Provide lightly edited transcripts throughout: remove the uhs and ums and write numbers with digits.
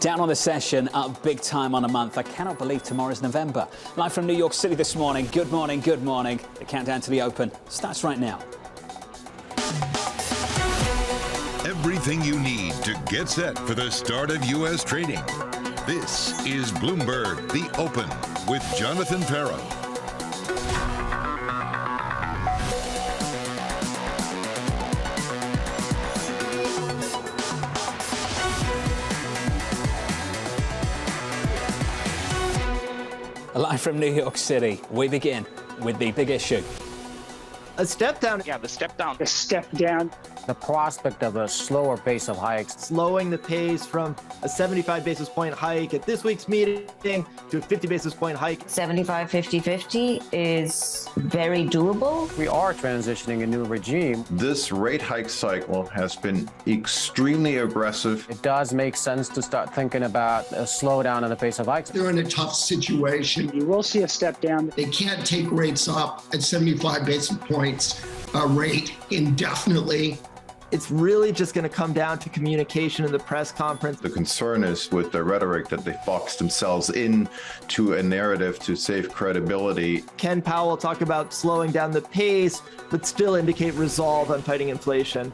Down on the session, up big time on a month. I cannot believe tomorrow's November. Live from New York City this morning. Good morning, good morning. The countdown to the Open starts right now. Everything you need to get set for the start of U.S. trading. This is Bloomberg, the Open with Jonathan Ferro. Live from New York City, we begin with the big issue. A step down. Yeah, the step down. A step down. The prospect of a slower pace of hikes. Slowing the pace from a 75 basis point hike at this week's meeting to a 50 basis point hike. 75, 50, 50 is very doable. We are transitioning a new regime. This rate hike cycle has been extremely aggressive. It does make sense to start thinking about a slowdown in the pace of hikes. They're in a tough situation. You will see a step down. They can't take rates up at 75 basis points rate indefinitely. It's really just going to come down to communication in the press conference. The concern is with the rhetoric that they box themselves into a narrative to save credibility. Ken Powell talk about slowing down the pace, but still indicate resolve on fighting inflation.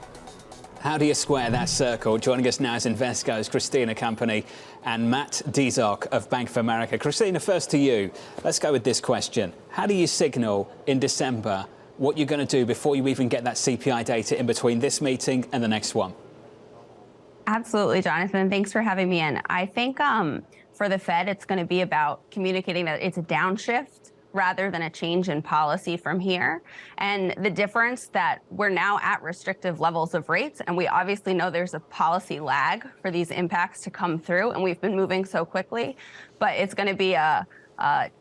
How do you square that circle? Joining us now is Invesco's Christina Company and Matt Dizok of Bank of America. Christina, first to you. Let's go with this question. How do you signal in December what you're going to do before you even get that CPI data in between this meeting and the next one? Absolutely, Jonathan. Thanks for having me in. I think for the Fed, it's going to be about communicating that it's a downshift rather than a change in policy from here. And the difference that we're now at restrictive levels of rates, and we obviously know there's a policy lag for these impacts to come through, and we've been moving so quickly, but it's going to be a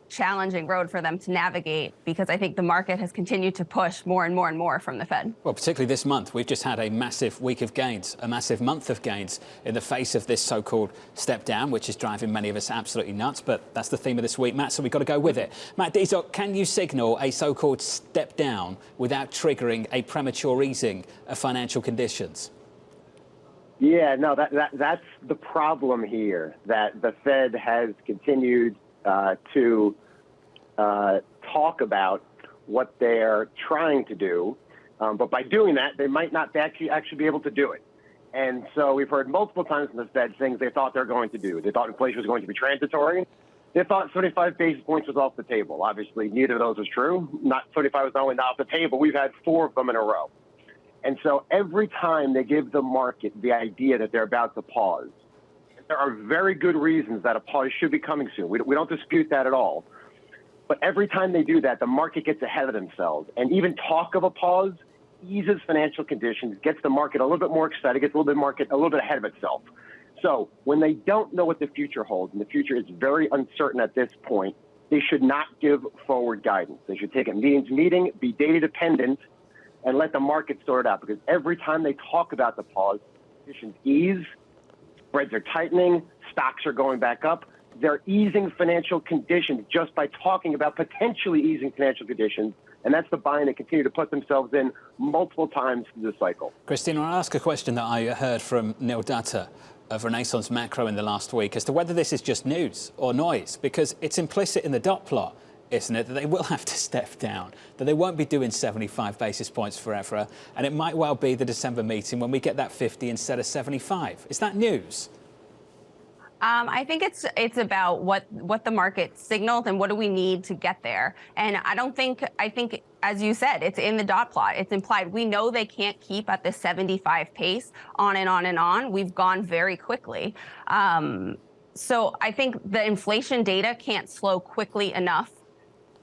challenging road for them to navigate because I think the market has continued to push more and more and more from the Fed. Well, particularly this month, we've just had a massive week of gains, a massive month of gains in the face of this so-called step down, which is driving many of us absolutely nuts. But that's the theme of this week, Matt, so we've got to go with it. Matt Dizok, can you signal a so-called step down without triggering a premature easing of financial conditions? Yeah, no, that's the problem here, that the Fed has continued to talk about what they're trying to do, but by doing that, they might not actually be able to do it. And so we've heard multiple times from the Fed things they thought they're going to do. They thought inflation was going to be transitory. They thought 75 basis points was off the table. Obviously, neither of those was true. Not 75 was not only not off the table, we've had 4 of them in a row. And so every time they give the market the idea that they're about to pause, there are very good reasons that a pause should be coming soon. We don't dispute that at all. But every time they do that, the market gets ahead of themselves. And even talk of a pause eases financial conditions, gets the market a little bit more excited, gets a little bit ahead of itself. So when they don't know what the future holds, and the future is very uncertain at this point, they should not give forward guidance. They should take it meeting to meeting, be data dependent, and let the market sort it out. Because every time they talk about the pause, conditions ease, spreads are tightening, stocks are going back up. They're easing financial conditions just by talking about potentially easing financial conditions. And that's the bind they continue to put themselves in multiple times through the cycle. Christina, I'll ask a question that I heard from Neil Dutta of Renaissance Macro in the last week as to whether this is just news or noise, because it's implicit in the dot plot, isn't it, that they will have to step down, that they won't be doing 75 basis points forever, and it might well be the December meeting when we get that 50 instead of 75. Is that news? I think it's about what the market signaled and what do we need to get there. And I think, as you said, it's in the dot plot. It's implied. We know they can't keep at the 75 pace on and on and on. We've gone very quickly. So I think the inflation data can't slow quickly enough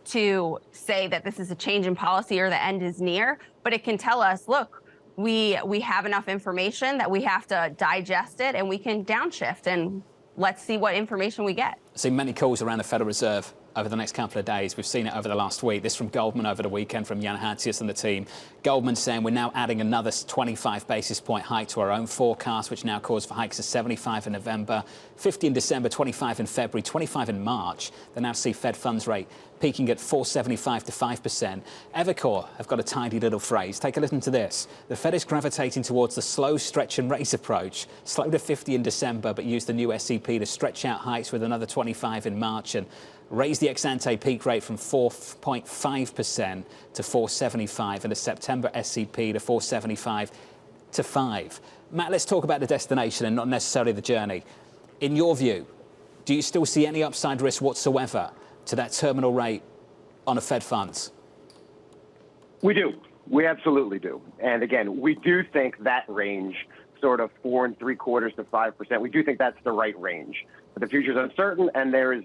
to say that this is a change in policy or the end is near, but it can tell us, look, we have enough information that we have to digest it and we can downshift, and let's see what information we get. I've seen many calls around the Federal Reserve over the next couple of days. We've seen it over the last week. This from Goldman over the weekend from Jan Hatzius and the team. Goldman saying we're now adding another 25 basis point hike to our own forecast, which now calls for hikes of 75 in November, 50 in December, 25 in February, 25 in March. They now see Fed funds rate peaking at 4.75 to 5%. Evercore have got a tidy little phrase. Take a listen to this. The Fed is gravitating towards the slow stretch and raise approach. Slow to 50 in December, but use the new SEP to stretch out hikes with another 25 in March and raise the ex-ante peak rate from 4.5% to 4.75 and the September SEP to 4.75 to 5. Matt, let's talk about the destination and not necessarily the journey. In your view, do you still see any upside risk whatsoever to that terminal rate on a Fed funds? We do. We absolutely do. And again, we do think that range, sort of 4.75% to 5%, we do think that's the right range. But the future is uncertain, and there is,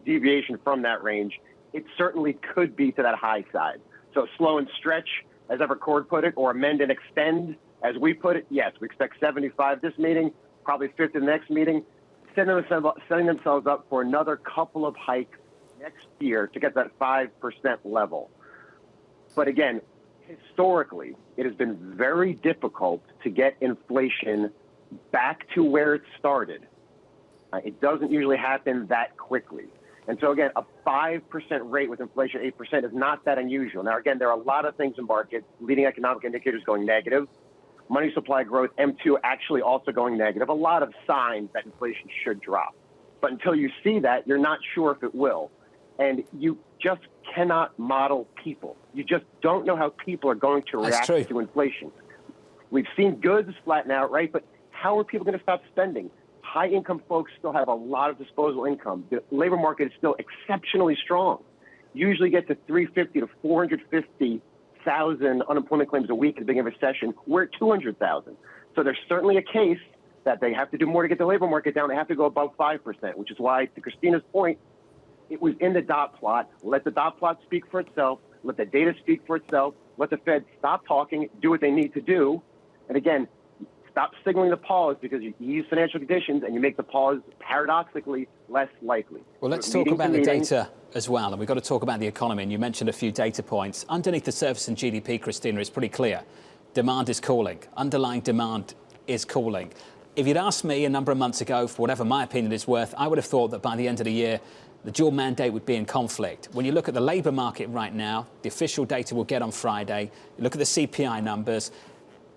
deviation from that range. It certainly could be to that high side. So slow and stretch, as Evercore put it, or amend and extend, as we put it. Yes, we expect 75 this meeting, probably 50 the next meeting, setting themselves up for another couple of hikes next year to get that 5% level. But again, historically, it has been very difficult to get inflation back to where it started. It doesn't usually happen that quickly. And so, again, a 5% rate with inflation 8% is not that unusual. Now, again, there are a lot of things in markets, leading economic indicators going negative, money supply growth, M2 actually also going negative, a lot of signs that inflation should drop. But until you see that, you're not sure if it will. And you just cannot model people. You just don't know how people are going to react to inflation. We've seen goods flatten out, right? But how are people going to stop spending? High-income folks still have a lot of disposable income. The labor market is still exceptionally strong. Usually get to 350 to 450,000 unemployment claims a week at the beginning of a recession. We're at 200,000. So there's certainly a case that they have to do more to get the labor market down. They have to go above 5%, which is why, to Christina's point, it was in the dot plot. Let the dot plot speak for itself. Let the data speak for itself. Let the Fed stop talking, do what they need to do. And again, stop signaling the pause, because you ease financial conditions and you make the pause paradoxically less likely. Well, let's talk about the data as well. And we've got to talk about the economy. And you mentioned a few data points. Underneath the surface in GDP, Christina, it's pretty clear. Demand is cooling. Underlying demand is cooling. If you'd asked me a number of months ago, for whatever my opinion is worth, I would have thought that by the end of the year, the dual mandate would be in conflict. When you look at the labour market right now, the official data we'll get on Friday, you look at the CPI numbers,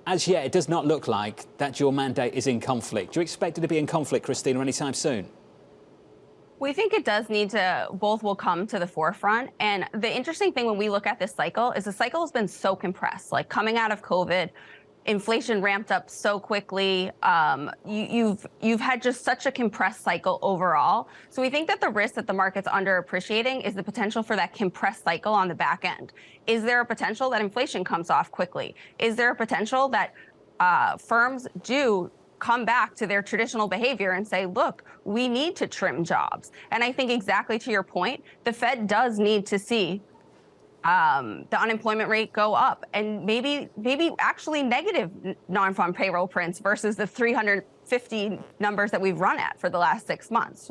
as yet it does not look like that dual mandate is in conflict. Do you expect it to be in conflict, Christina, anytime soon? We think it does need to, both will come to the forefront. And the interesting thing when we look at this cycle is the cycle has been so compressed. Like coming out of COVID, inflation ramped up so quickly. You've had just such a compressed cycle overall. So we think that the risk that the market's underappreciating is the potential for that compressed cycle on the back end. Is there a potential that inflation comes off quickly? Is there a potential that firms do come back to their traditional behavior and say, look, we need to trim jobs? And I think exactly to your point, the Fed does need to see the unemployment rate go up and maybe actually negative non-farm payroll prints versus the 350 numbers that we've run at for the last 6 months.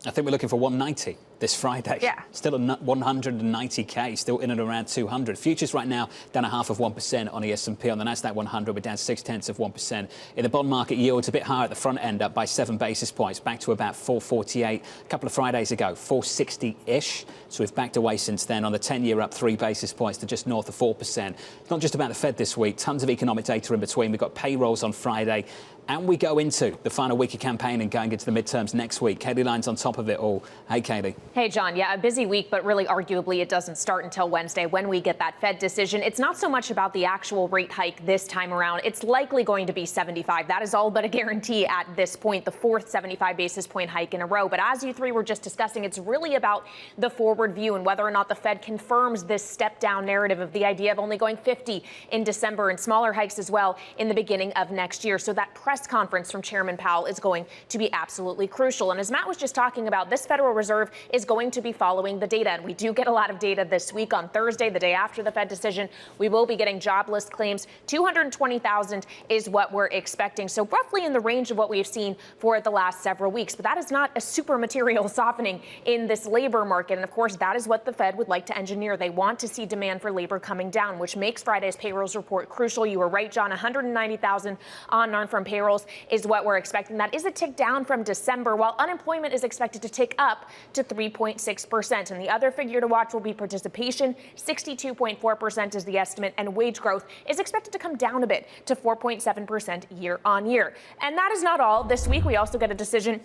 I think we're looking for 190 this Friday. Yeah. Still at 190K, still in and around 200. Futures right now down 0.5% on the S&P. On the Nasdaq 100, we're down 0.6%. In the bond market, yields a bit higher at the front end, up by 7 basis points, back to about 448. A couple of Fridays ago, 460-ish. So we've backed away since then. On the 10-year, up 3 basis points to just north of 4%. It's not just about the Fed this week. Tons of economic data in between. We've got payrolls on Friday. And we go into the final week of campaigning, going into the midterms next week. Katie Lyne's on top of it all. Hey, Katie. Hey, John. Yeah, a busy week, but really arguably it doesn't start until Wednesday when we get that Fed decision. It's not so much about the actual rate hike this time around. It's likely going to be 75. That is all but a guarantee at this point, the fourth 75 basis point hike in a row. But as you three were just discussing, it's really about the forward view and whether or not the Fed confirms this step down narrative of the idea of only going 50 in December and smaller hikes as well in the beginning of next year. So that press press conference from Chairman Powell is going to be absolutely crucial. And as Matt was just talking about, this Federal Reserve is going to be following the data. And we do get a lot of data this week. On Thursday, the day after the Fed decision, we will be getting jobless claims. 220,000 is what we're expecting. So roughly in the range of what we've seen for the last several weeks. But that is not a super material softening in this labor market. And of course, that is what the Fed would like to engineer. They want to see demand for labor coming down, which makes Friday's payrolls report crucial. You were right, John. 190,000 on non-farm payrolls is what we're expecting. That is a tick down from December, while unemployment is expected to tick up to 3.6%. And the other figure to watch will be participation. 62.4% is the estimate, and wage growth is expected to come down a bit to 4.7% year on year. And that is not all. This week, we also get a decision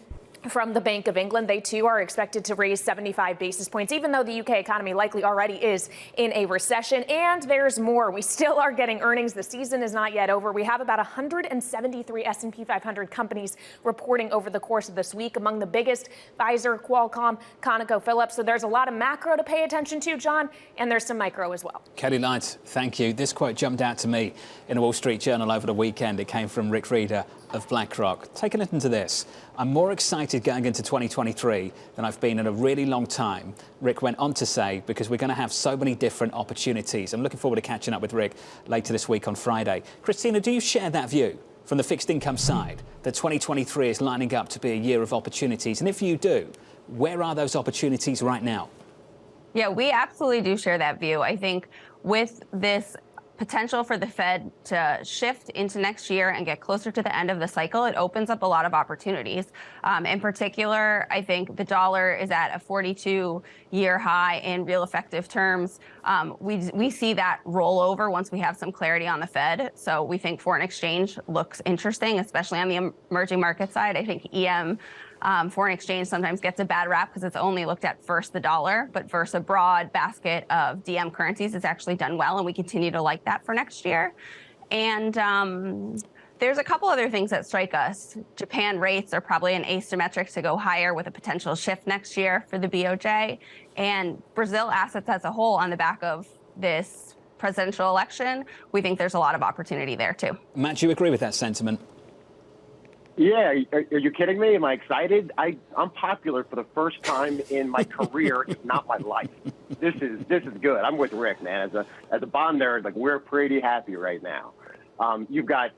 from the Bank of England. They, too, are expected to raise 75 basis points, even though the UK economy likely already is in a recession. And there's more. We still are getting earnings. The season is not yet over. We have about 173 S&P 500 companies reporting over the course of this week. Among the biggest, Pfizer, Qualcomm, ConocoPhillips. So there's a lot of macro to pay attention to, John, and there's some micro as well. Kelly Light, thank you. This quote jumped out to me in the Wall Street Journal over the weekend. It came from Rick Rieder of BlackRock. Take a listen to this. I'm more excited going into 2023 than I've been in a really long time. Rick went on to say, because we're going to have so many different opportunities. I'm looking forward to catching up with Rick later this week on Friday. Christina, do you share that view from the fixed income side, that 2023 is lining up to be a year of opportunities? And if you do, where are those opportunities right now? Yeah, we absolutely do share that view. I think with this potential for the Fed to shift into next year and get closer to the end of the cycle, it opens up a lot of opportunities. In particular, I think the dollar is at a 42-year high in real effective terms. We see that roll over once we have some clarity on the Fed. So we think foreign exchange looks interesting, especially on the emerging market side. I think EM foreign exchange sometimes gets a bad rap because it's only looked at versus the dollar, but versus a broad basket of DM currencies, it's actually done well, and we continue to like that for next year. And there's a couple other things that strike us. Japan rates are probably an asymmetric to go higher with a potential shift next year for the BOJ, and Brazil assets as a whole on the back of this presidential election. We think there's a lot of opportunity there too. Matt, do you agree with that sentiment? Yeah, are you kidding me? Am I excited? I'm popular for the first time in my career, if not my life. This is good. I'm with Rick, man. As a bond nerd, like, we're pretty happy right now. You've got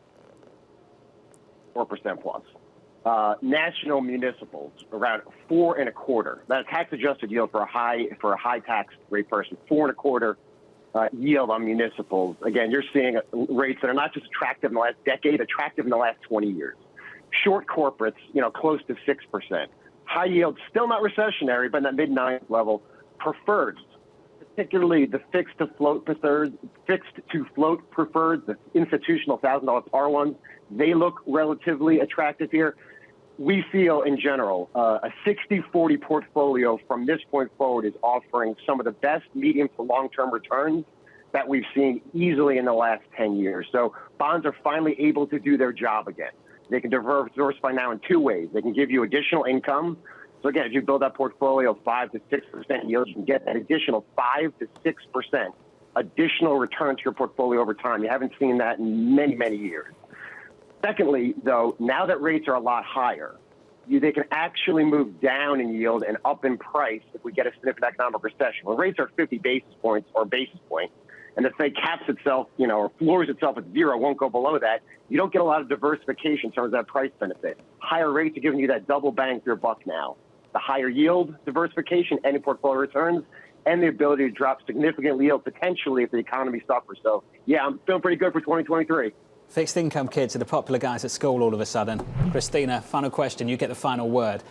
4% plus. National municipals around 4.25%. That's tax adjusted yield for a high tax rate person. 4.25% yield on municipals. Again, you're seeing rates that are not just attractive in the last decade, attractive in the last 20 years. Short corporates, close to 6%. High yield, still not recessionary, but in that mid-9 level. Preferreds, particularly the fixed to float preferreds, the institutional $1,000 par ones, they look relatively attractive here. We feel, in general, a 60-40 portfolio from this point forward is offering some of the best medium to long-term returns that we've seen easily in the last 10 years. So bonds are finally able to do their job again. They can diversify now in two ways. They can give you additional income. So again, if you build that portfolio of 5 to 6% yield, you can get that additional 5 to 6% additional return to your portfolio over time. You haven't seen that in many, many years. Secondly, though, now that rates are a lot higher, they can actually move down in yield and up in price if we get a significant economic recession. When rates are 50 basis points or basis point, and the Fed caps itself, or floors itself at 0, won't go below that, you don't get a lot of diversification in terms of that price benefit. Higher rates are giving you that double bang for your buck now. The higher yield diversification and portfolio returns, and the ability to drop significant yield potentially if the economy suffers. So, yeah, I'm feeling pretty good for 2023. Fixed income kids are the popular guys at school all of a sudden. Christina, final question. You get the final word.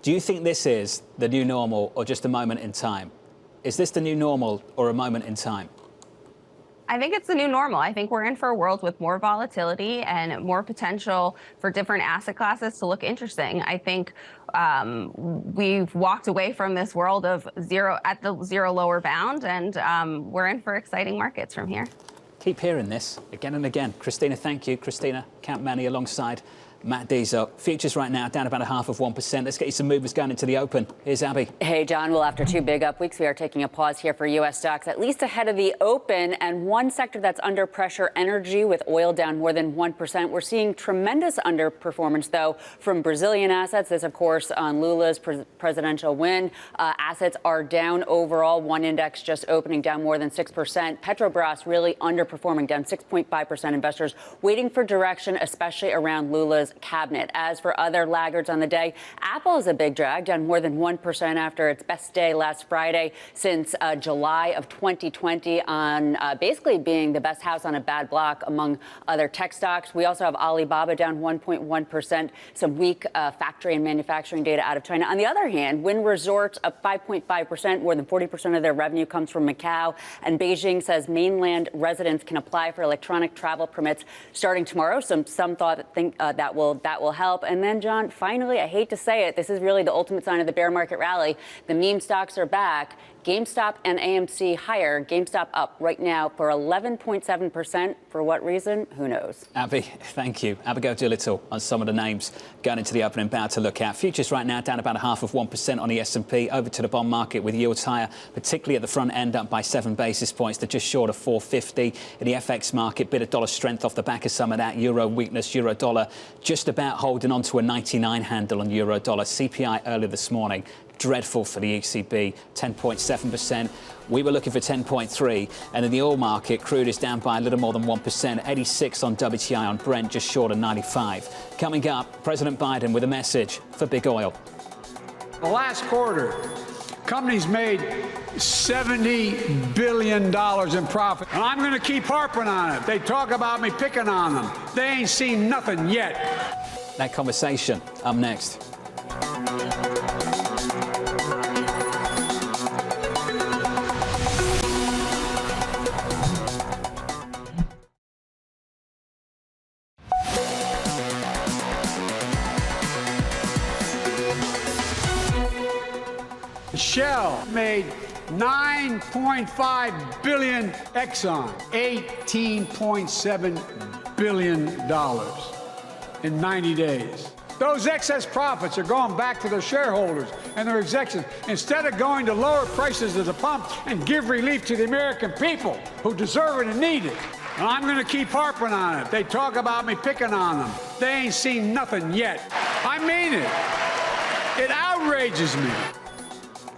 Do you think this is the new normal or just a moment in time? Is this the new normal or a moment in time? I think it's the new normal. I think we're in for a world with more volatility and more potential for different asset classes to look interesting. I think we've walked away from this world of zero at the zero lower bound, and we're in for exciting markets from here. Keep hearing this again and again. Christina, thank you. Christina Campmany alongside Matt Diesel. Futures right now down about 0.5%. Let's get you some movers going into the open. Here's Abby. Hey, John. Well, after two big up weeks, we are taking a pause here for U.S. stocks, at least ahead of the open. And one sector that's under pressure, energy, with oil down more than 1%. We're seeing tremendous underperformance, though, from Brazilian assets. This, of course, on Lula's presidential win. Assets are down overall. One index just opening down more than 6%. Petrobras really underperforming, down 6.5%. Investors waiting for direction, especially around Lula's cabinet. As for other laggards on the day, Apple is a big drag, down more than 1% after its best day last Friday since July of 2020, on basically being the best house on a bad block among other tech stocks. We also have Alibaba down 1.1%, some weak factory and manufacturing data out of China. On the other hand, Wynn Resorts up 5.5%, more than 40% of their revenue comes from Macau, and Beijing says mainland residents can apply for electronic travel permits starting tomorrow. Some thought that will help. And then, John, finally, I hate to say it, this is really the ultimate sign of the bear market rally. The meme stocks are back. GameStop and AMC higher. GameStop up right now for 11.7%. For what reason? Who knows? Abby, thank you. Abigail Doolittle on some of the names going into the opening bout to look at. Futures right now down about 0.5% on the S&P. Over to the bond market with yields higher, particularly at the front end, up by 7 basis points to just short of 450. In the FX market, bit of dollar strength off the back of some of that euro weakness. Euro dollar just about holding on to a 99 handle on euro dollar. CPI earlier this morning, dreadful for the ECB, 10.7%. We were looking for 10.3. And in the oil market, crude is down by a little more than 1%, 86 on WTI on Brent, just short of 95. Coming up, President Biden with a message for big oil. The last quarter, companies made $70 billion in profit. And I'm going to keep harping on it. They talk about me picking on them. They ain't seen nothing yet. That conversation up next. Shell made $9.5 billion. Exxon, $18.7 billion in 90 days. Those excess profits are going back to their shareholders and their executives instead of going to lower prices at the pump and give relief to the American people who deserve it and need it. And I'm going to keep harping on it. They talk about me picking on them. They ain't seen nothing yet. I mean it. It outrages me.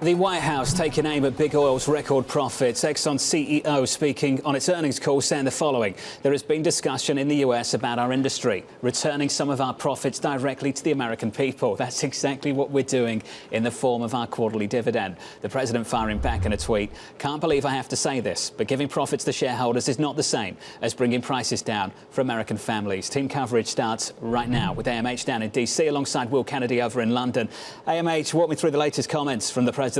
The White House taking aim at big oil's record profits. Exxon CEO speaking on its earnings call saying the following: there has been discussion in the US about our industry, returning some of our profits directly to the American people. That's exactly what we're doing in the form of our quarterly dividend. The president firing back in a tweet: can't believe I have to say this, but giving profits to shareholders is not the same as bringing prices down for American families. Team coverage starts right now with AMH down in DC alongside Will Kennedy over in London. AMH, walk me through the latest comments from the president.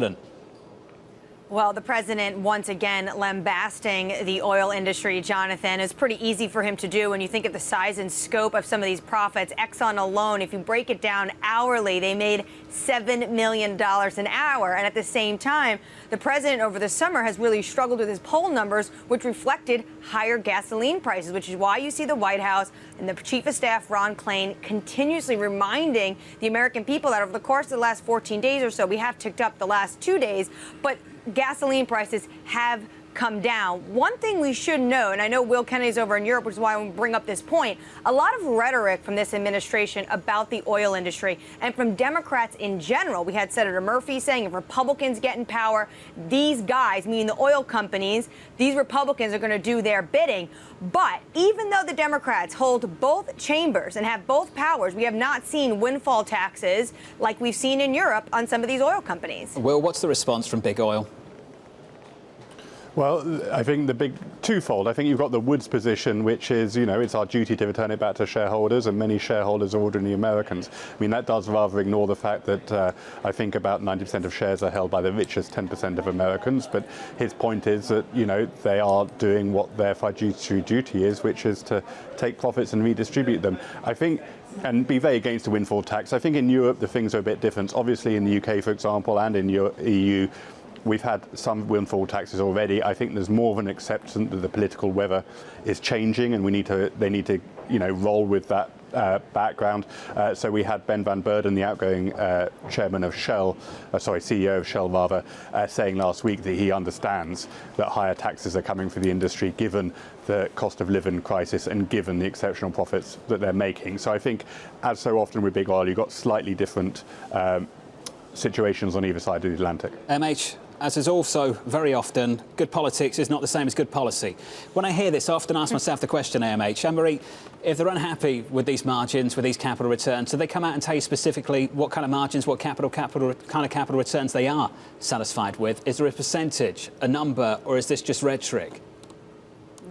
Well, the president once again lambasting the oil industry, Jonathan. It's pretty easy for him to do when you think of the size and scope of some of these profits. Exxon alone, if you break it down hourly, they made $7 million an hour. And at the same time, the president over the summer has really struggled with his poll numbers, which reflected higher gasoline prices, which is why you see the White House and the chief of staff, Ron Klain, continuously reminding the American people that over the course of the last 14 days or so, we have ticked up the last 2 days, but gasoline prices have come down. One thing we should know, and I know Will Kennedy's over in Europe, which is why I want to bring up this point, a lot of rhetoric from this administration about the oil industry and from Democrats in general. We had Senator Murphy saying if Republicans get in power, these guys, meaning the oil companies, these Republicans are going to do their bidding. But even though the Democrats hold both chambers and have both powers, we have not seen windfall taxes like we've seen in Europe on some of these oil companies. Will, what's the response from big oil? Well, I think the big twofold. I think you've got the Woods position, which is, it's our duty to return it back to shareholders, and many shareholders are ordinary Americans. I mean, that does rather ignore the fact that I think about 90% of shares are held by the richest 10% of Americans. But his point is that, they are doing what their fiduciary duty is, which is to take profits and redistribute them. I think, and be very against the windfall tax. I think in Europe, the things are a bit different. Obviously, in the UK, for example, and in EU, we've had some windfall taxes already. I think there's more of an acceptance that the political weather is changing, and they need to roll with that background. So we had Ben van Beurden, the outgoing chairman of Shell, CEO of Shell rather, saying last week that he understands that higher taxes are coming for the industry given the cost of living crisis and given the exceptional profits that they're making. So I think, as so often with big oil, you've got slightly different situations on either side of the Atlantic. MH, as is also very often, good politics is not the same as good policy. When I hear this, I often ask myself the question, AMH, Anne-Marie, if they're unhappy with these margins, with these capital returns, do they come out and tell you specifically what kind of margins, what kind of capital returns they are satisfied with? Is there a percentage, a number, or is this just rhetoric?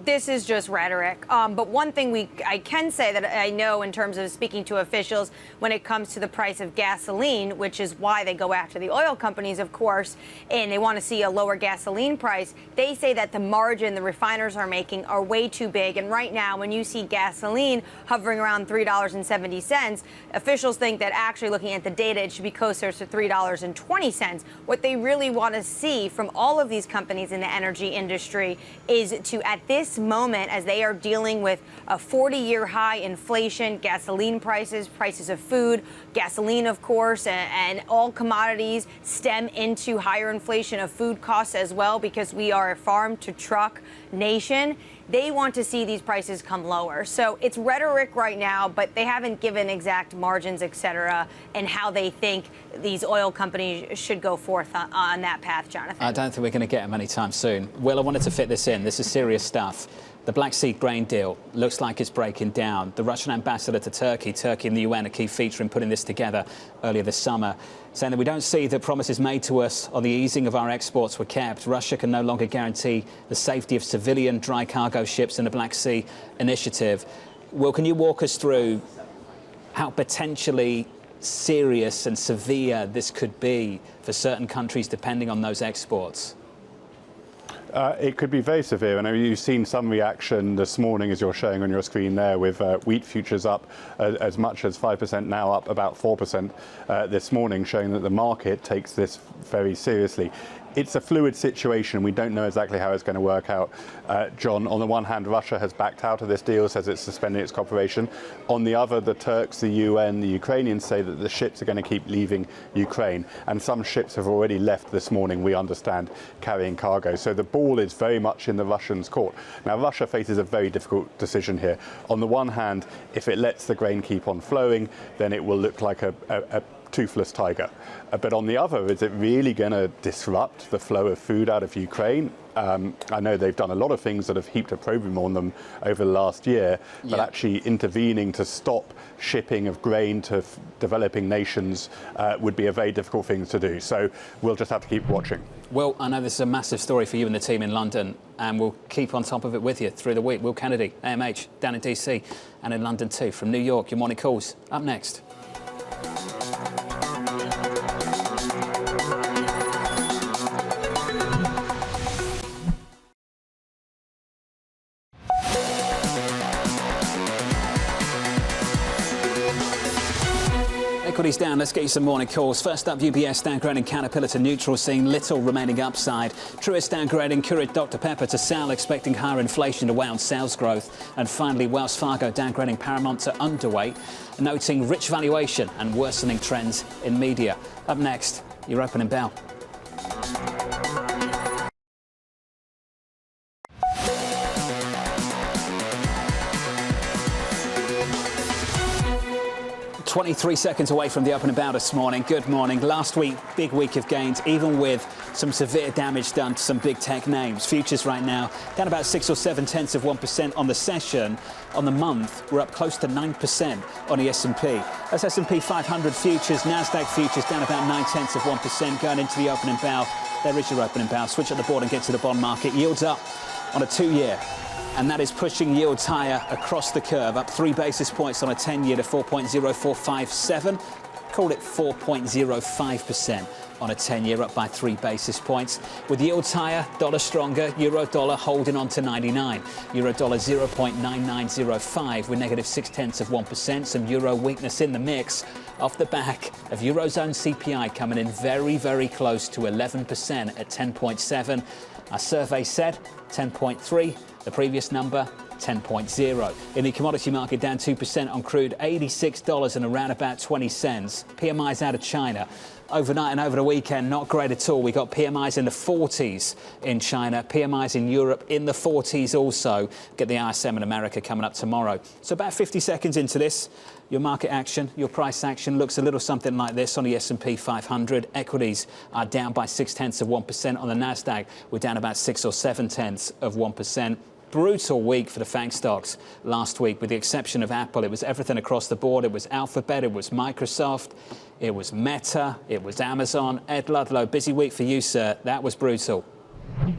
This is just rhetoric. But one thing I can say that I know in terms of speaking to officials when it comes to the price of gasoline, which is why they go after the oil companies, of course, and they want to see a lower gasoline price, they say that the margin the refiners are making are way too big. And right now, when you see gasoline hovering around $3.70, officials think that actually looking at the data, it should be closer to $3.20. What they really want to see from all of these companies in the energy industry is to, at this moment, as they are dealing with a 40-year high inflation, gasoline prices, prices of food, gasoline, of course, and all commodities stem into higher inflation of food costs as well, because we are a farm to truck nation. They want to see these prices come lower. So it's rhetoric right now, but they haven't given exact margins, et cetera, and how they think these oil companies should go forth on that path, Jonathan. I don't think we're going to get them anytime soon. Will, I wanted to fit this in. This is serious stuff. The Black Sea grain deal looks like it's breaking down. The Russian ambassador to Turkey and the UN, a key feature in putting this together earlier this summer, saying that we don't see the promises made to us on the easing of our exports were kept. Russia can no longer guarantee the safety of civilian dry cargo ships in the Black Sea initiative. Will, can you walk us through how potentially serious and severe this could be for certain countries depending on those exports? It could be very severe, and you've seen some reaction this morning, as you're showing on your screen there, with wheat futures up as much as 5%, now up about 4% this morning, showing that the market takes this very seriously. It's a fluid situation. We don't know exactly how it's going to work out. John, on the one hand, Russia has backed out of this deal, says it's suspending its cooperation. On the other, the Turks, the UN, the Ukrainians say that the ships are going to keep leaving Ukraine. And some ships have already left this morning, we understand, carrying cargo. So the ball is very much in the Russians' court. Now, Russia faces a very difficult decision here. On the one hand, if it lets the grain keep on flowing, then it will look like a toothless tiger. But on the other, is it really going to disrupt the flow of food out of Ukraine? I know they've done a lot of things that have heaped opprobrium on them over the last year, but actually intervening to stop shipping of grain to developing nations would be a very difficult thing to do. So we'll just have to keep watching. Well, I know this is a massive story for you and the team in London, and we'll keep on top of it with you through the week. Will Kennedy, AMH, down in DC and in London too. From New York, your morning calls up next. Equities down. Let's get you some morning calls. First up, UBS downgrading Caterpillar to neutral, seeing little remaining upside. Truist downgrading Keurig Dr Pepper to sell, expecting higher inflation to weigh on sales growth. And finally, Wells Fargo downgrading Paramount to underweight, noting rich valuation and worsening trends in media. Up next, your opening bell. "23 seconds away from the opening bell this morning. Good morning. Last week, big week of gains, even with some severe damage done to some big tech names. Futures right now down about 6 or 7/10% on the session. On the month, we're up close to 9% on the S&P. That's S&P 500 futures. Nasdaq futures down about 9/10% going into the opening bell. There is your opening bell. Switch at the board and get to the bond market. Yields up on a 2-year. And that is pushing yields higher across the curve, up 3 basis points on a 10-year to 4.0457. Call it 4.05% on a 10-year, up by 3 basis points. With yields higher, dollar stronger, euro-dollar holding on to 99. Euro-dollar 0.9905 with negative 0.6%. Some euro weakness in the mix off the back of Eurozone CPI coming in very, very close to 11% at 10.7. Our survey said 10.3. The previous number, 10.0. In the commodity market, down 2% on crude, $86 and around about 20 cents. PMIs out of China. Overnight and over the weekend, not great at all. We got PMIs in the 40s in China, PMIs in Europe in the 40s also. Get the ISM in America coming up tomorrow. So about 50 seconds into this, your market action, your price action looks a little something like this on the S&P 500. Equities are down by 0.6% on the Nasdaq. We're down about 6 or 0.7%. Brutal week for the FANG stocks last week, with the exception of Apple. It was everything across the board. It was Alphabet, it was Microsoft, it was Meta, it was Amazon. Ed Ludlow, busy week for you, sir. That was brutal.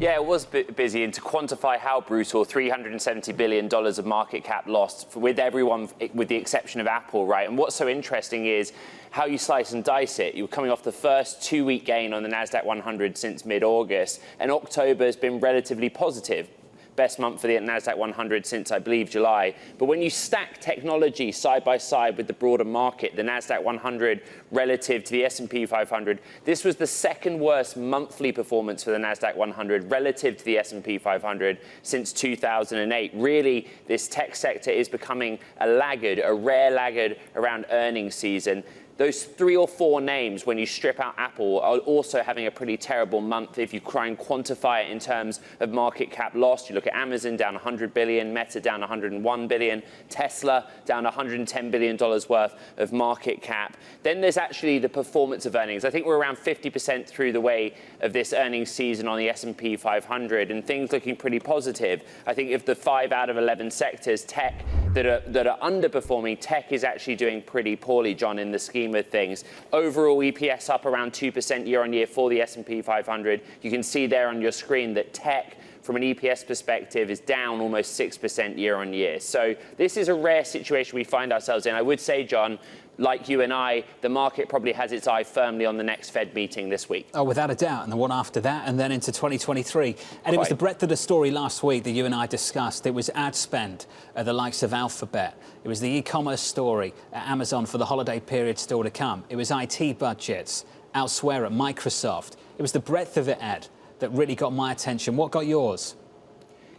Yeah, it was busy, and to quantify how brutal, $370 billion of market cap lost with everyone, with the exception of Apple, right? And what's so interesting is how you slice and dice it. You were coming off the first 2-week gain on the NASDAQ 100 since mid-August, and October has been relatively positive. Best month for the NASDAQ 100 since, I believe, July. But when you stack technology side by side with the broader market, the NASDAQ 100 relative to the S&P 500, this was the second worst monthly performance for the NASDAQ 100 relative to the S&P 500 since 2008. Really, this tech sector is becoming a laggard, a rare laggard around earnings season. Those 3 or 4 names, when you strip out Apple, are also having a pretty terrible month if you try and quantify it in terms of market cap loss. You look at Amazon down $100 billion, Meta down $101 billion, Tesla down $110 billion worth of market cap. Then there's actually the performance of earnings. I think we're around 50% through the way of this earnings season on the S&P 500, and things looking pretty positive. I think of the 5 out of 11 sectors, tech that are underperforming, tech is actually doing pretty poorly, John, in the scheme of things. Overall EPS up around 2% year on year for the S&P 500. You can see there on your screen that tech, from an EPS perspective, is down almost 6% year on year. So this is a rare situation we find ourselves in. I would say, John, like you and I, the market probably has its eye firmly on the next Fed meeting this week. Oh, without a doubt. And the one after that, and then into 2023. And it was the breadth of the story last week that you and I discussed. It was ad spend at the likes of Alphabet. It was the e-commerce story at Amazon for the holiday period still to come. It was IT budgets elsewhere at Microsoft. It was the breadth of it, Ed, that really got my attention. What got yours?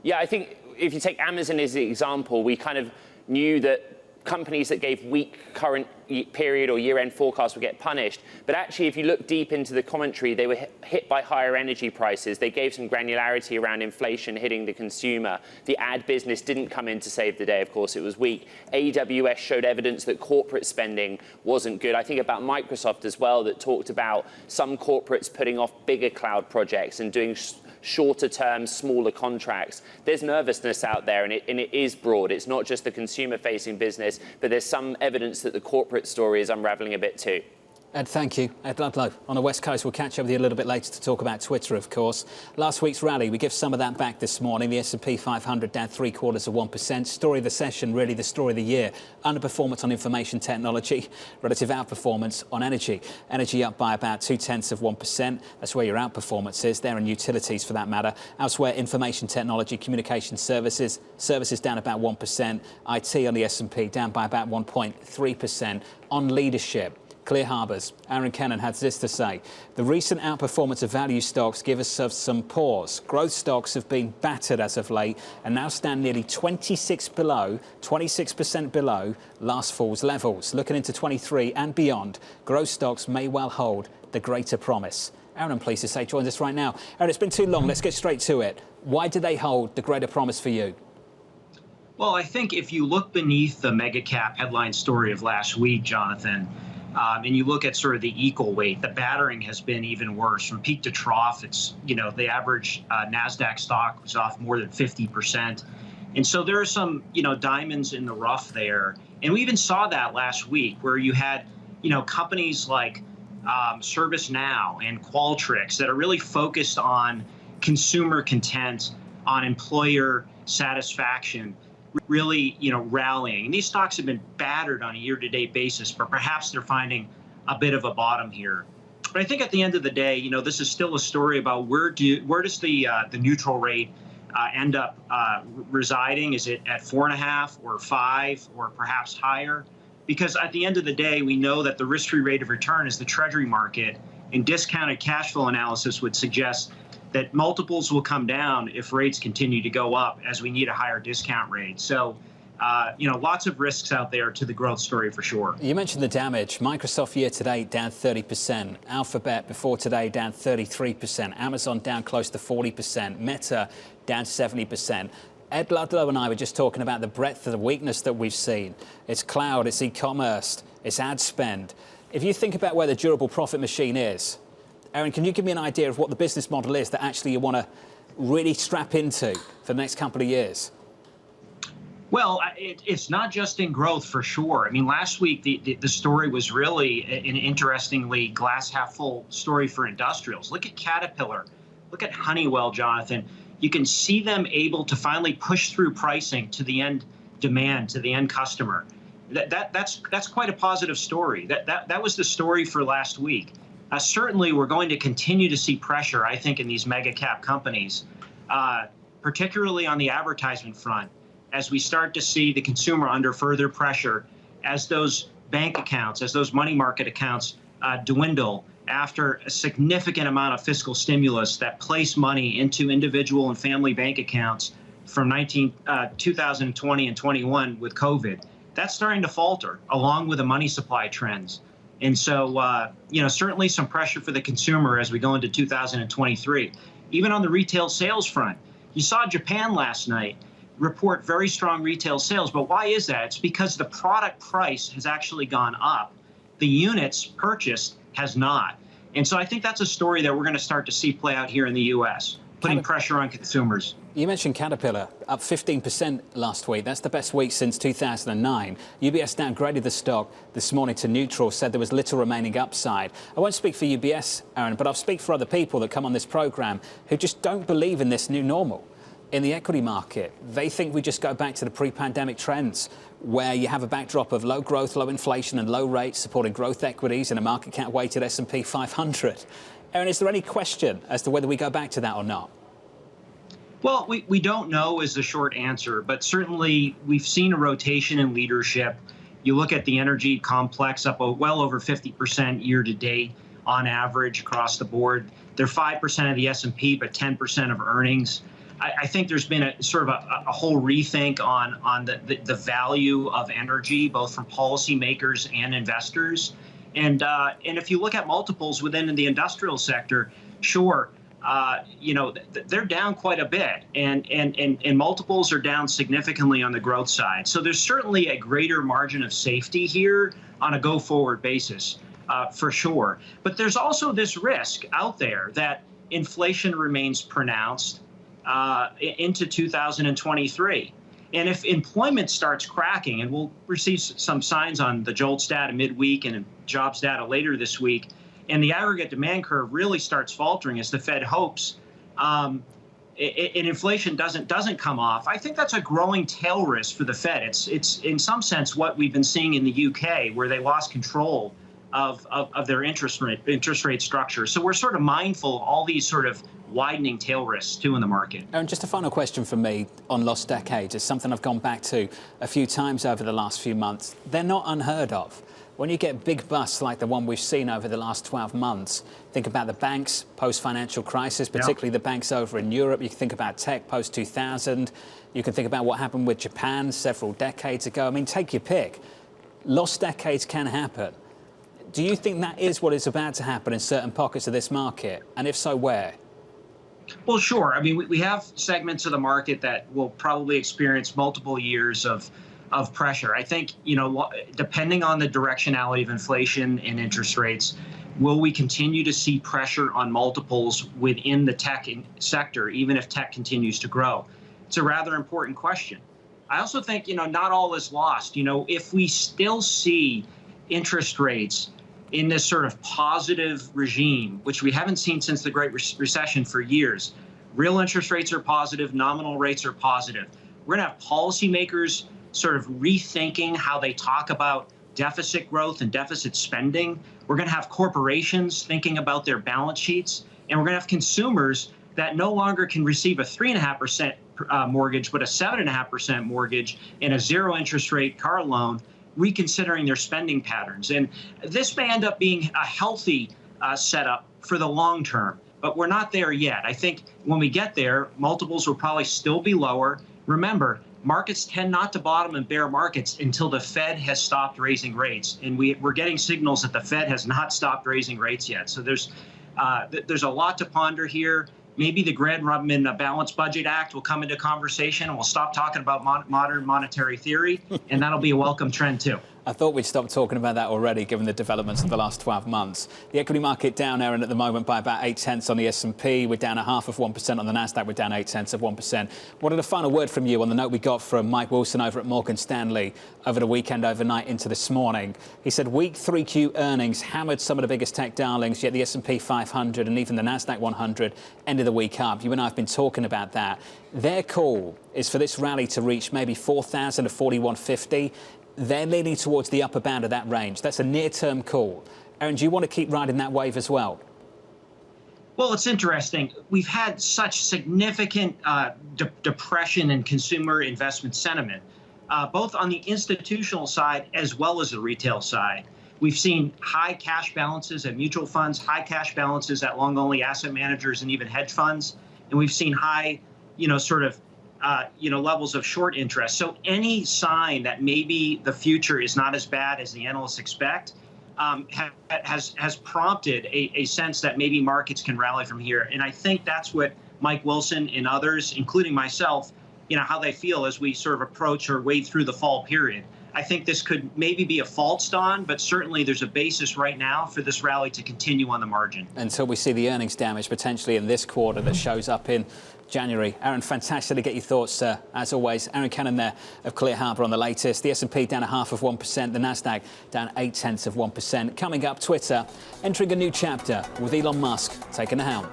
Yeah, I think if you take Amazon as the example, we kind of knew that companies that gave weak current period or year-end forecasts would get punished. But actually, if you look deep into the commentary, they were hit by higher energy prices. They gave some granularity around inflation hitting the consumer. The ad business didn't come in to save the day. Of course, it was weak. AWS showed evidence that corporate spending wasn't good. I think about Microsoft as well, that talked about some corporates putting off bigger cloud projects and doing shorter term, smaller contracts. There's nervousness out there, and it is broad. It's not just the consumer-facing business, but there's some evidence that the corporate story is unraveling a bit too. Ed, thank you. Ed Ludlow on the West Coast. We'll catch up with you a little bit later to talk about Twitter, of course. Last week's rally, we give some of that back this morning. The S&P 500 down 0.75%. Story of the session, really the story of the year. Underperformance on information technology, relative outperformance on energy. Energy up by about 0.2%. That's where your outperformance is. There in utilities, for that matter. Elsewhere, information technology, communication services down about 1%. IT on the S&P down by about 1.3%. On leadership, Clear Harbors. Aaron Kennan has this to say. The recent outperformance of value stocks give us some pause. Growth stocks have been battered as of late and now stand nearly 26% below last fall's levels. Looking into 23 and beyond, growth stocks may well hold the greater promise. Aaron, I'm pleased to say, joins us right now. Aaron, it's been too long. Let's get straight to it. Why do they hold the greater promise for you? Well, I think if you look beneath the mega cap headline story of last week, Jonathan, and you look at sort of the equal weight, the battering has been even worse. From peak to trough, it's, the average NASDAQ stock was off more than 50%. And so there are some, diamonds in the rough there. And we even saw that last week where you had, companies like ServiceNow and Qualtrics that are really focused on consumer content, on employer satisfaction, really, rallying. And these stocks have been battered on a year-to-date basis, but perhaps they're finding a bit of a bottom here. But I think at the end of the day, this is still a story about where does the neutral rate end up residing? Is it at 4.5 or 5 or perhaps higher? Because at the end of the day, we know that the risk-free rate of return is the Treasury market, and discounted cash flow analysis would suggest that multiples will come down if rates continue to go up as we need a higher discount rate. So, lots of risks out there to the growth story for sure. You mentioned the damage. Microsoft year to date down 30%. Alphabet before today down 33%. Amazon down close to 40%. Meta down 70%. Ed Ludlow and I were just talking about the breadth of the weakness that we've seen. It's cloud, it's e-commerce, it's ad spend. If you think about where the durable profit machine is, Aaron, can you give me an idea of what the business model is that actually you want to really strap into for the next couple of years? Well, it's not just in growth for sure. I mean, last week, the story was really an interestingly glass half full story for industrials. Look at Caterpillar. Look at Honeywell, Jonathan. You can see them able to finally push through pricing to the end demand, to the end customer. That's quite a positive story. That was the story for last week. Certainly, we're going to continue to see pressure, I think, in these mega cap companies, particularly on the advertisement front, as we start to see the consumer under further pressure, as those bank accounts, as those money market accounts dwindle after a significant amount of fiscal stimulus that place money into individual and family bank accounts from 2020 and 21 with COVID. That's starting to falter, along with the money supply trends. And so, certainly some pressure for the consumer as we go into 2023. Even on the retail sales front, you saw Japan last night report very strong retail sales. But why is that? It's because the product price has actually gone up. The units purchased has not. And so I think that's a story that we're going to start to see play out here in the U.S., putting pressure on consumers. You mentioned Caterpillar, up 15% last week. That's the best week since 2009. UBS downgraded the stock this morning to neutral, said there was little remaining upside. I won't speak for UBS, Aaron, but I'll speak for other people that come on this program who just don't believe in this new normal in the equity market. They think we just go back to the pre-pandemic trends where you have a backdrop of low growth, low inflation and low rates supporting growth equities and a market cap weighted S&P 500. Aaron, is there any question as to whether we go back to that or not? Well, we don't know is the short answer, but certainly we've seen a rotation in leadership. You look at the energy complex up well over 50% year to date on average across the board. They're 5% of the S&P, but 10% of earnings. I think there's been a sort of a whole rethink on the value of energy, both from policymakers and investors. And if you look at multiples within the industrial sector, sure, they're down quite a bit, and multiples are down significantly on the growth side. So there's certainly a greater margin of safety here on a go-forward basis, for sure. But there's also this risk out there that inflation remains pronounced into 2023. And if employment starts cracking, and we'll receive some signs on the JOLTS data midweek and jobs data later this week, and the aggregate demand curve really starts faltering as the Fed hopes, and inflation doesn't come off, I think that's a growing tail risk for the Fed. It's in some sense what we've been seeing in the UK, where they lost control of their interest rate structure. So we're sort of mindful of all these sort of widening tail risks too in the market. Aaron, just a final question from me on lost decades. It's something I've gone back to a few times over the last few months. They're not unheard of. When you get big busts like the one we've seen over the last 12 months, think about the banks post-financial crisis, particularly the banks over in Europe. You can think about tech post-2000. You can think about what happened with Japan several decades ago. I mean, take your pick. Lost decades can happen. Do you think that is what is about to happen in certain pockets of this market? And if so, where? Well, sure. I mean, we have segments of the market that will probably experience multiple years of pressure. I think, depending on the directionality of inflation and interest rates, will we continue to see pressure on multiples within the tech sector, even if tech continues to grow? It's a rather important question. I also think, not all is lost. If we still see interest rates in this sort of positive regime, which we haven't seen since the Great Recession for years, real interest rates are positive, nominal rates are positive. We're going to have policymakers sort of rethinking how they talk about deficit growth and deficit spending. We're going to have corporations thinking about their balance sheets, and we're going to have consumers that no longer can receive a 3.5% mortgage, but a 7.5% mortgage and a zero interest rate car loan, reconsidering their spending patterns. And this may end up being a healthy setup for the long term. but we're not there yet. I think when we get there, multiples will probably still be lower. Remember, markets tend not to bottom in bear markets until the Fed has stopped raising rates. And we're getting signals that the Fed has not stopped raising rates yet. So there's a lot to ponder here. Maybe the Gramm-Rudman Balanced Budget Act will come into conversation, and we'll stop talking about modern monetary theory, and that'll be a welcome trend too. I thought we'd stop talking about that already, given the developments of the last 12 months. The equity market down, Aaron, at the moment by about 0.8 on the S&P. We're down 0.5% on the Nasdaq. We're down 0.8%. Wanted a final word from you on the note we got from Mike Wilson over at Morgan Stanley over the weekend, overnight into this morning. He said weak 3Q earnings hammered some of the biggest tech darlings, yet the S&P 500 and even the Nasdaq 100 ended the week up. You and I have been talking about that. Their call is for this rally to reach maybe 4,000 to 4,150. They're leaning towards the upper bound of that range. That's a near-term call. Aaron, do you want to keep riding that wave as well? Well, it's interesting. We've had such significant depression in consumer investment sentiment, both on the institutional side as well as the retail side. We've seen high cash balances at mutual funds, high cash balances at long-only asset managers and even hedge funds. And we've seen high, levels of short interest. So any sign that maybe the future is not as bad as the analysts expect has prompted a sense that maybe markets can rally from here. And I think that's what Mike Wilson and others, including myself, how they feel as we sort of approach or wade through the fall period. I think this could maybe be a false dawn, but certainly there's a basis right now for this rally to continue on the margin. Until we see the earnings damage potentially in this quarter that shows up in January. Aaron, fantastic to get your thoughts, as always. Aaron Cannon there of Clear Harbor on the latest. The S&P down 0.5%, the Nasdaq down 0.8%. Coming up, Twitter entering a new chapter with Elon Musk taking the helm.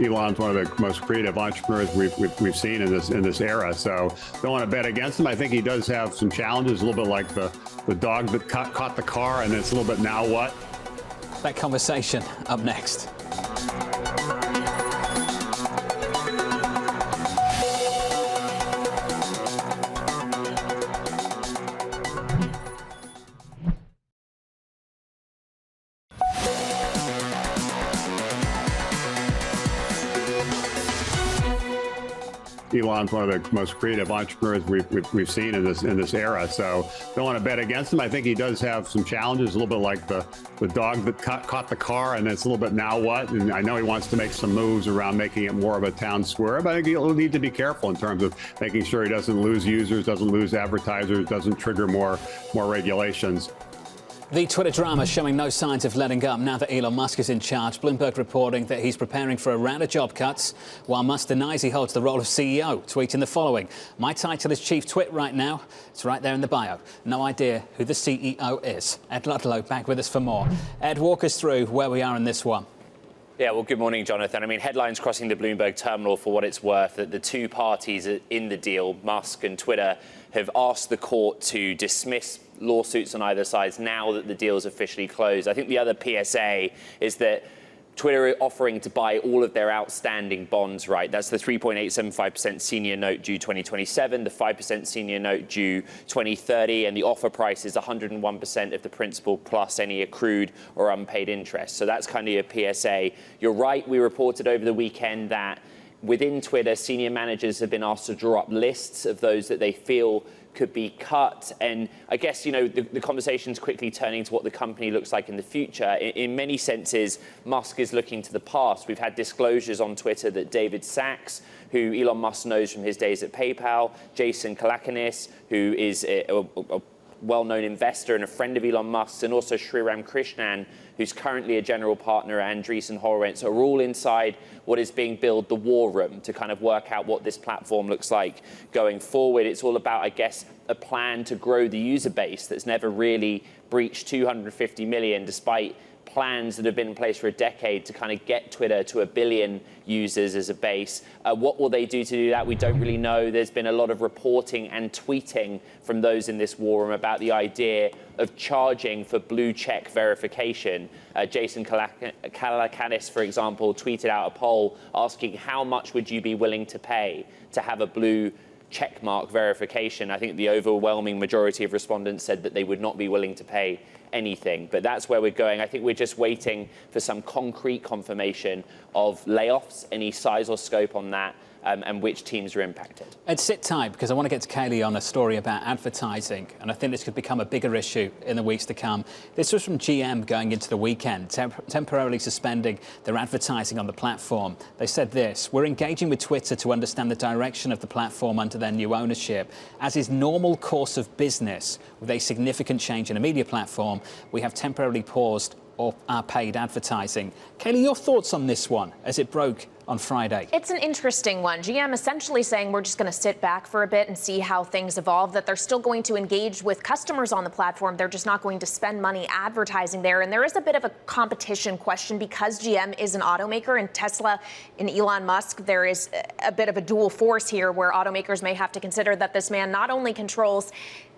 Elon's one of the most creative entrepreneurs we've seen in this era, so don't want to bet against him. I think he does have some challenges, a little bit like the dog that caught the car, and it's a little bit now what. That conversation up next. Elon's one of the most creative entrepreneurs we've seen in this era, so don't want to bet against him. I think he does have some challenges, a little bit like the dog that caught the car, and it's a little bit now what. And I know he wants to make some moves around making it more of a town square, but I think he'll need to be careful in terms of making sure he doesn't lose users, doesn't lose advertisers, doesn't trigger more regulations. The Twitter drama showing no signs of letting up now that Elon Musk is in charge. Bloomberg reporting that he's preparing for a round of job cuts, while Musk denies he holds the role of CEO, tweeting the following: "My title is Chief Twit right now. It's right there in the bio. No idea who the CEO is." Ed Ludlow back with us for more. Ed, walk us through where we are in this one. Yeah, well, good morning, Jonathan. I mean, headlines crossing the Bloomberg terminal for what it's worth that the two parties in the deal, Musk and Twitter, have asked the court to dismiss lawsuits on either side now that the deal is officially closed. I think the other PSA is that Twitter are offering to buy all of their outstanding bonds, right? That's the 3.875% senior note due 2027, the 5% senior note due 2030, and the offer price is 101% of the principal plus any accrued or unpaid interest. So that's kind of your PSA. You're right, we reported over the weekend that within Twitter, senior managers have been asked to draw up lists of those that they feel could be cut. And I guess, the conversation's quickly turning to what the company looks like in the future. In many senses, Musk is looking to the past. We've had disclosures on Twitter that David Sachs, who Elon Musk knows from his days at PayPal, Jason Calacanis, who is a well-known investor and a friend of Elon Musk's, and also Sriram Krishnan, who's currently a general partner at Andreessen Horowitz, are all inside what is being billed the war room to kind of work out what this platform looks like going forward. It's all about, I guess, a plan to grow the user base that's never really breached 250 million, despite plans that have been in place for a decade to kind of get Twitter to 1 billion users as a base. What will they do to do that? We don't really know. There's been a lot of reporting and tweeting from those in this war room about the idea of charging for blue check verification. Jason Calacanis, for example, tweeted out a poll asking how much would you be willing to pay to have a blue checkmark verification. I think the overwhelming majority of respondents said that they would not be willing to pay anything. But that's where we're going. I think we're just waiting for some concrete confirmation of layoffs, any size or scope on that, and which teams are impacted. And sit tight, because I want to get to Kaylee on a story about advertising, and I think this could become a bigger issue in the weeks to come. This was from GM going into the weekend, temporarily suspending their advertising on the platform. They said this: "We're engaging with Twitter to understand the direction of the platform under their new ownership. As is normal course of business with a significant change in a media platform, we have temporarily paused our paid advertising." Kaylee, your thoughts on this one as it broke on Friday? It's an interesting one. GM essentially saying we're just going to sit back for a bit and see how things evolve, that they're still going to engage with customers on the platform. They're just not going to spend money advertising there. And there is a bit of a competition question because GM is an automaker and Tesla and Elon Musk. There is a bit of a dual force here where automakers may have to consider that this man not only controls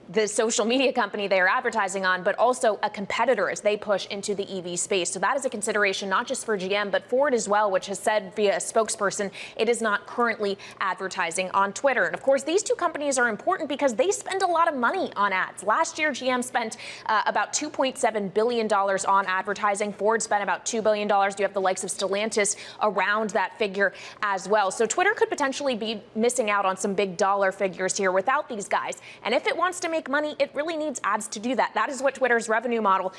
the social media company they are advertising on, but also a competitor as they push into the EV space. So that is a consideration not just for GM, but Ford as well, which has said via a spokesperson it is not currently advertising on Twitter. And of course, these two companies are important because they spend a lot of money on ads. Last year, GM spent about $2.7 billion on advertising. Ford spent about $2 billion. You have the likes of Stellantis around that figure as well. So Twitter could potentially be missing out on some big dollar figures here without these guys. And if it wants to make money, it really needs ads to do that. That is what Twitter's revenue model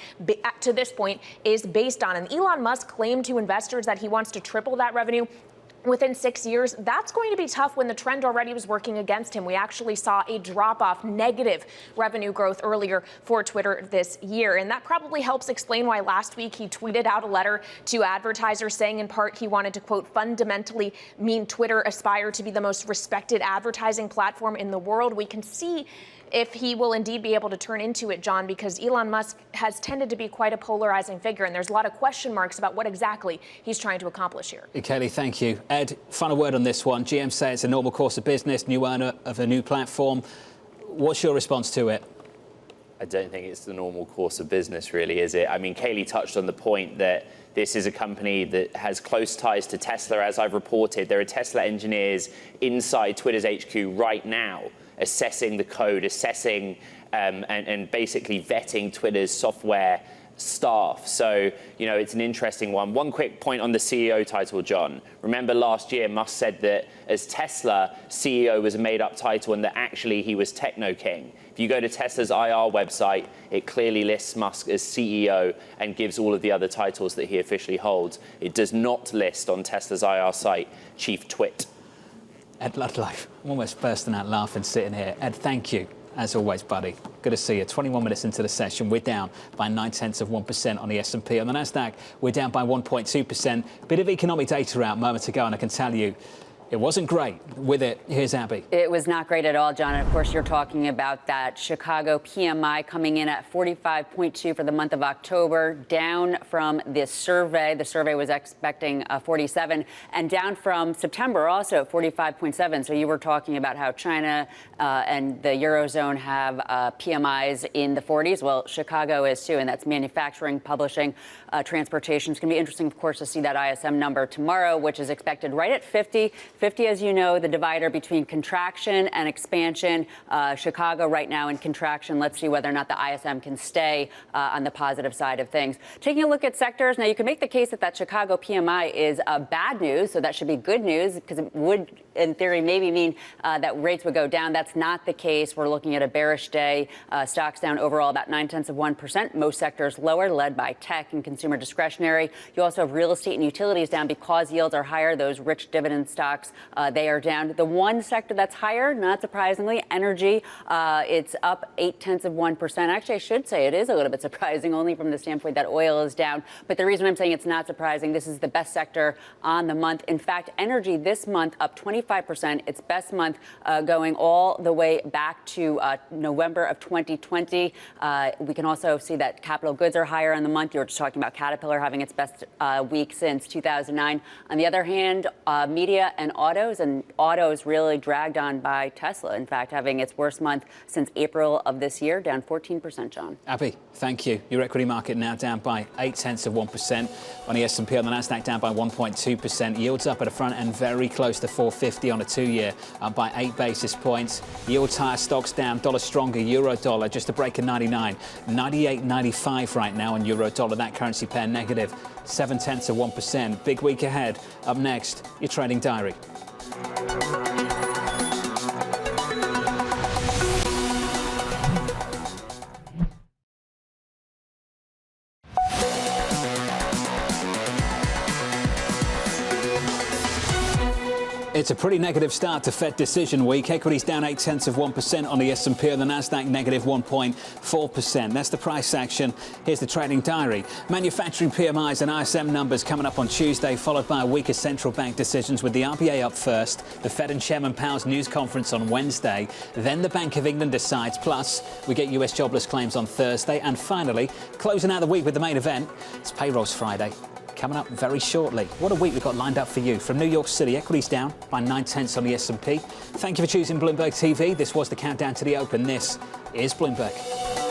to this point is based on. And Elon Musk claimed to investors that he wants to triple that revenue within 6 years. That's going to be tough when the trend already was working against him. We actually saw a drop-off, negative revenue growth earlier for Twitter this year. And that probably helps explain why last week he tweeted out a letter to advertisers saying in part he wanted to, quote, fundamentally mean Twitter aspire to be the most respected advertising platform in the world. We can see if he will indeed be able to turn into it, John, because Elon Musk has tended to be quite a polarizing figure, and there's a lot of question marks about what exactly he's trying to accomplish here. Kelly, thank you. Ed, final word on this one. GM says it's a normal course of business, new owner of a new platform. What's your response to it? I don't think it's the normal course of business, really, is it? I mean, Kaylee touched on the point that this is a company that has close ties to Tesla, as I've reported. There are Tesla engineers inside Twitter's HQ right now assessing the code, assessing and basically vetting Twitter's software staff. So, you know, it's an interesting one. One quick point on the CEO title, John. Remember last year, Musk said that as Tesla, CEO was a made-up title and that actually he was Techno King. If you go to Tesla's IR website, it clearly lists Musk as CEO and gives all of the other titles that he officially holds. It does not list on Tesla's IR site Chief Twit. Ed Ludlow, I'm almost bursting out laughing sitting here. Ed, thank you, as always, buddy. Good to see you. 21 minutes into the session, we're down by 0.9% on the S&P. On the Nasdaq, we're down by 1.2%. Bit of economic data out moments ago, and I can tell you, it wasn't great. With it, here's Abby. It was not great at all, John. And of course, you're talking about that Chicago PMI coming in at 45.2 for the month of October, down from this survey. The survey was expecting 47, and down from September also at 45.7. So you were talking about how China and the Eurozone have PMIs in the 40s. Well, Chicago is too, and that's manufacturing, publishing, transportation. It's going to be interesting, of course, to see that ISM number tomorrow, which is expected right at 50. 50, as you know, the divider between contraction and expansion. Chicago right now in contraction. Let's see whether or not the ISM can stay on the positive side of things. Taking a look at sectors, now you can make the case that Chicago PMI is bad news, so that should be good news because it would, in theory, maybe mean that rates would go down. That's not the case. We're looking at a bearish day. Stocks down overall about 0.9%. Most sectors lower, led by tech and consumer discretionary. You also have real estate and utilities down because yields are higher. Those rich dividend stocks, they are down. The one sector that's higher, not surprisingly, energy. It's up 0.8%. Actually, I should say it is a little bit surprising, only from the standpoint that oil is down. But the reason I'm saying it's not surprising, this is the best sector on the month. In fact, energy this month up 25%. Its best month going all the way back to November of 2020. We can also see that capital goods are higher in the month. You were just talking about Caterpillar having its best week since 2009. On the other hand, media and autos really dragged on by Tesla, in fact, having its worst month since April of this year, down 14%, John. Abby. Thank you. Your equity market now down by 0.8% on the S&P. On the Nasdaq down by 1.2%. Yields up at the front end very close to 450 on a 2-year, up by 8 basis points. Yields higher, stocks down, dollar stronger, euro dollar just a break of 99, 98.95 right now on euro dollar. That currency pair negative 0.7%. Big week ahead. Up next, your trading diary. It's a pretty negative start to Fed decision week. Equities down 0.8% on the S&P, and the Nasdaq negative 1.4%. That's the price action. Here's the trading diary. Manufacturing PMIs and ISM numbers coming up on Tuesday, followed by a week of central bank decisions, with the RBA up first, the Fed and Chairman Powell's news conference on Wednesday. Then the Bank of England decides. Plus, we get US jobless claims on Thursday. And finally, closing out the week with the main event, it's Payrolls Friday. Coming up very shortly. What a week we've got lined up for you. From New York City, equities down by 0.9 on the S&P. Thank you for choosing Bloomberg TV. This was the countdown to the open. This is Bloomberg.